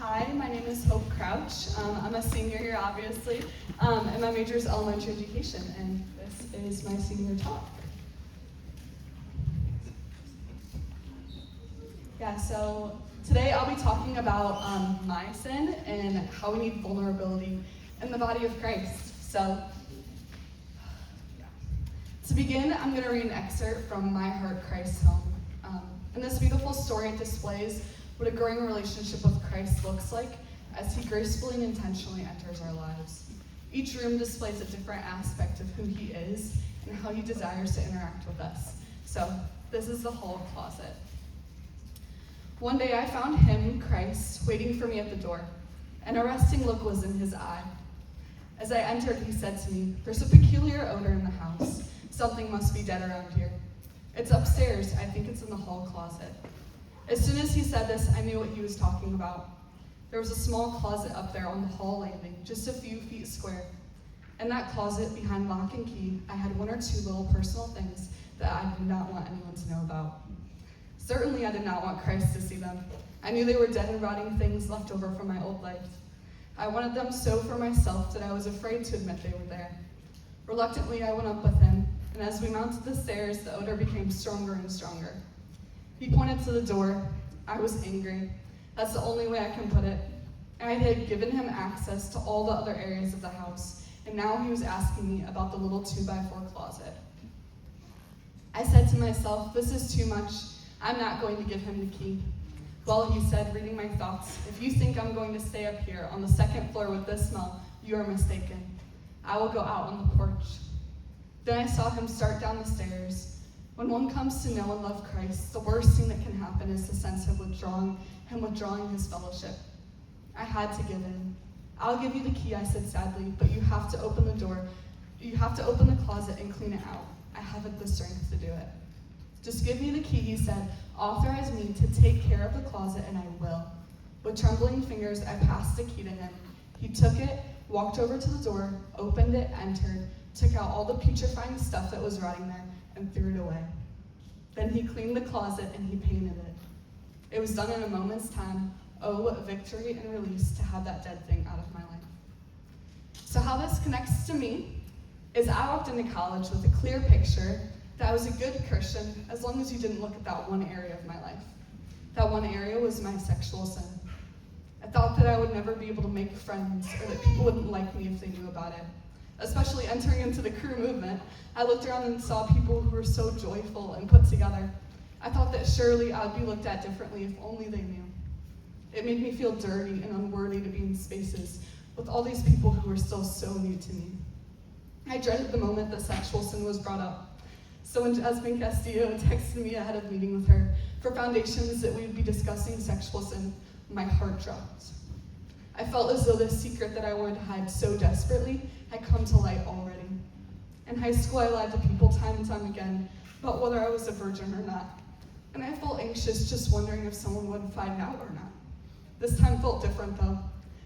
Hi, my name is Hope Crouch. I'm a senior here, obviously, and my major is elementary education, and this is my senior talk. Yeah, so today I'll be talking about my sin and how we need vulnerability in the body of Christ. So, to begin, I'm going to read an excerpt from My Heart, Christ's Home. In this beautiful story, it displays what a growing relationship with Christ looks like as he gracefully and intentionally enters our lives. Each room displays a different aspect of who he is and how he desires to interact with us. So, this is the hall closet. One day I found him, Christ, waiting for me at the door. An arresting look was in his eye. As I entered, he said to me, "There's a peculiar odor in the house. Something must be dead around here. It's upstairs. I think it's in the hall closet." As soon as he said this, I knew what he was talking about. There was a small closet up there on the hall landing, just a few feet square. In that closet, behind lock and key, I had one or two little personal things that I did not want anyone to know about. Certainly, I did not want Christ to see them. I knew they were dead and rotting things left over from my old life. I wanted them so for myself that I was afraid to admit they were there. Reluctantly, I went up with him, and as we mounted the stairs, the odor became stronger and stronger. He pointed to the door. I was angry. That's the only way I can put it. I had given him access to all the other areas of the house, and now he was asking me about the little 2x4 closet. I said to myself, this is too much. I'm not going to give him the key. Well, he said, reading my thoughts, if you think I'm going to stay up here on the second floor with this smell, you are mistaken. I will go out on the porch. Then I saw him start down the stairs. When one comes to know and love Christ, the worst thing that can happen is the sense of withdrawing his fellowship. I had to give in. I'll give you the key, I said sadly, but you have to open the door. You have to open the closet and clean it out. I haven't the strength to do it. Just give me the key, he said. Authorize me to take care of the closet, and I will. With trembling fingers, I passed the key to him. He took it, walked over to the door, opened it, entered, took out all the putrefying stuff that was rotting there, and threw it away. Then he cleaned the closet and he painted it. It was done in a moment's time. Oh, what victory and release to have that dead thing out of my life. So how this connects to me is I walked into college with a clear picture that I was a good Christian as long as you didn't look at that one area of my life. That one area was my sexual sin. I thought that I would never be able to make friends or that people wouldn't like me if they knew about it. Especially entering into the Cru movement, I looked around and saw people who were so joyful and put together. I thought that surely I would be looked at differently if only they knew. It made me feel dirty and unworthy to be in spaces with all these people who were still so new to me. I dreaded the moment that sexual sin was brought up. So when Jasmine Castillo texted me ahead of meeting with her for Foundations that we would be discussing sexual sin, my heart dropped. I felt as though this secret that I wanted to hide so desperately had come to light already. In high school, I lied to people time and time again about whether I was a virgin or not. And I felt anxious just wondering if someone would find out or not. This time felt different though.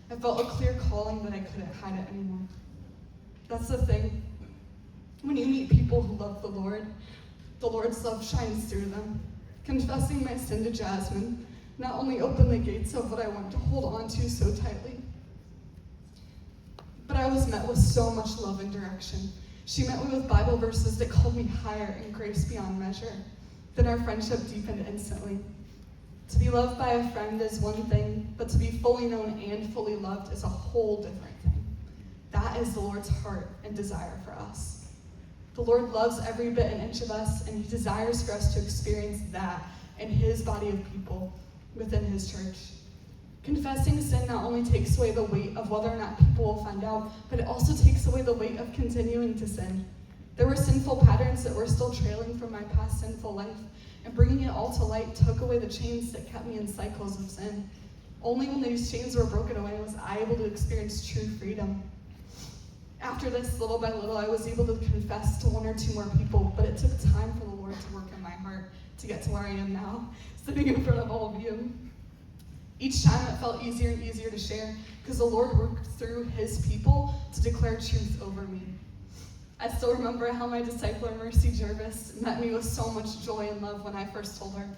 I felt a clear calling that I couldn't hide it anymore. That's the thing. When you meet people who love the Lord's love shines through them. Confessing my sin to Jasmine not only opened the gates of what I wanted to hold on to so tightly, but I was met with so much love and direction. She met me with Bible verses that called me higher in grace beyond measure. Then our friendship deepened instantly. To be loved by a friend is one thing, but to be fully known and fully loved is a whole different thing. That is the Lord's heart and desire for us. The Lord loves every bit and inch of us, and he desires for us to experience that in his body of people within his church. Confessing sin not only takes away the weight of whether or not people will find out, but it also takes away the weight of continuing to sin. There were sinful patterns that were still trailing from my past sinful life, and bringing it all to light took away the chains that kept me in cycles of sin. Only when these chains were broken away was I able to experience true freedom. After this, little by little, I was able to confess to one or two more people, but it took time for the Lord to work in my heart to get to where I am now, sitting in front of all of you. Each time it felt easier and easier to share because the Lord worked through his people to declare truth over me. I still remember how my discipler, Mercy Jervis, met me with so much joy and love when I first told her.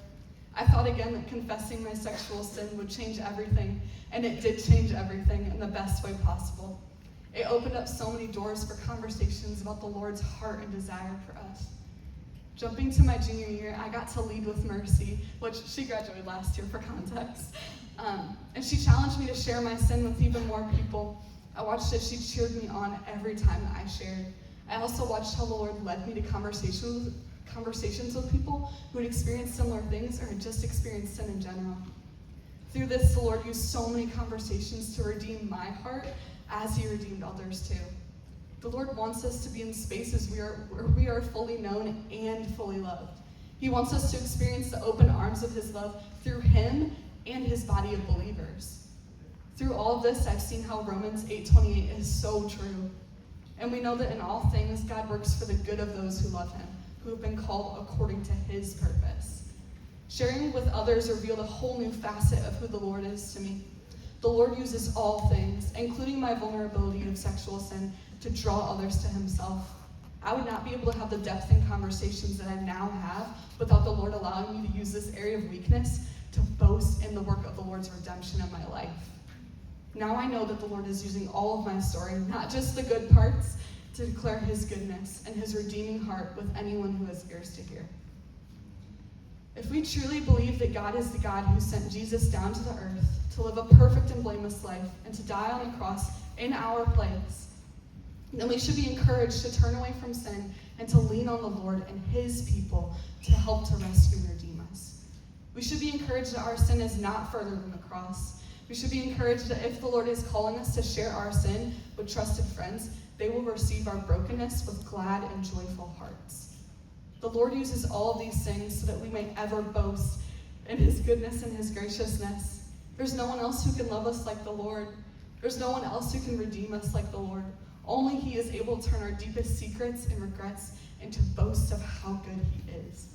I thought again that confessing my sexual sin would change everything, and it did change everything in the best way possible. It opened up so many doors for conversations about the Lord's heart and desire for us. Jumping to my junior year, I got to lead with Mercy, which she graduated last year for context. And she challenged me to share my sin with even more people. I watched as she cheered me on every time that I shared. I also watched how the Lord led me to conversations with people who had experienced similar things or had just experienced sin in general. Through this, the Lord used so many conversations to redeem my heart as he redeemed others too. The Lord wants us to be in spaces where we are fully known and fully loved. He wants us to experience the open arms of his love through him and his body of believers. Through all of this, I've seen how Romans 8:28 is so true. And we know that in all things, God works for the good of those who love him, who have been called according to his purpose. Sharing with others revealed a whole new facet of who the Lord is to me. The Lord uses all things, including my vulnerability of sexual sin, to draw others to himself. I would not be able to have the depth in conversations that I now have without the Lord allowing me to use this area of weakness to boast in the work of the Lord's redemption in my life. Now I know that the Lord is using all of my story, not just the good parts, to declare his goodness and his redeeming heart with anyone who has ears to hear. If we truly believe that God is the God who sent Jesus down to the earth to live a perfect and blameless life and to die on the cross in our place, then we should be encouraged to turn away from sin and to lean on the Lord and his people to help to rescue and redeem us. We should be encouraged that our sin is not further than the cross. We should be encouraged that if the Lord is calling us to share our sin with trusted friends, they will receive our brokenness with glad and joyful hearts. The Lord uses all of these things so that we may ever boast in his goodness and his graciousness. There's no one else who can love us like the Lord. There's no one else who can redeem us like the Lord. Only he is able to turn our deepest secrets and regrets into boasts of how good he is.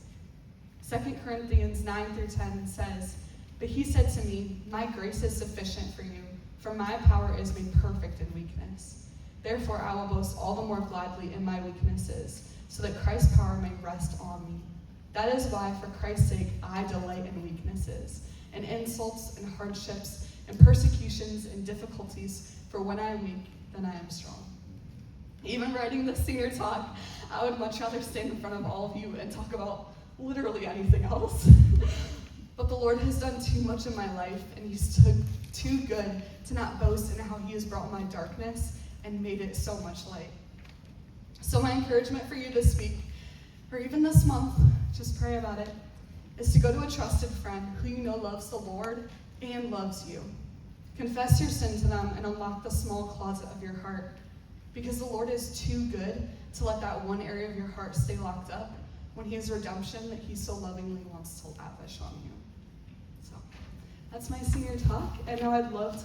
2 Corinthians 9-10 says, "But he said to me, 'My grace is sufficient for you, for my power is made perfect in weakness. Therefore I will boast all the more gladly in my weaknesses, so that Christ's power may rest on me. That is why, for Christ's sake, I delight in weaknesses, and insults, and hardships, and persecutions, and difficulties, for when I am weak, then I am strong.'" Even writing this senior talk, I would much rather stand in front of all of you and talk about literally anything else. But the Lord has done too much in my life, and he's too good to not boast in how he has brought my darkness and made it so much light. So my encouragement for you this week, or even this month, just pray about it, is to go to a trusted friend who you know loves the Lord and loves you. Confess your sin to them and unlock the small closet of your heart, because the Lord is too good to let that one area of your heart stay locked up when he has redemption that he so lovingly wants to lavish on you. So that's my senior talk, and now I'd love to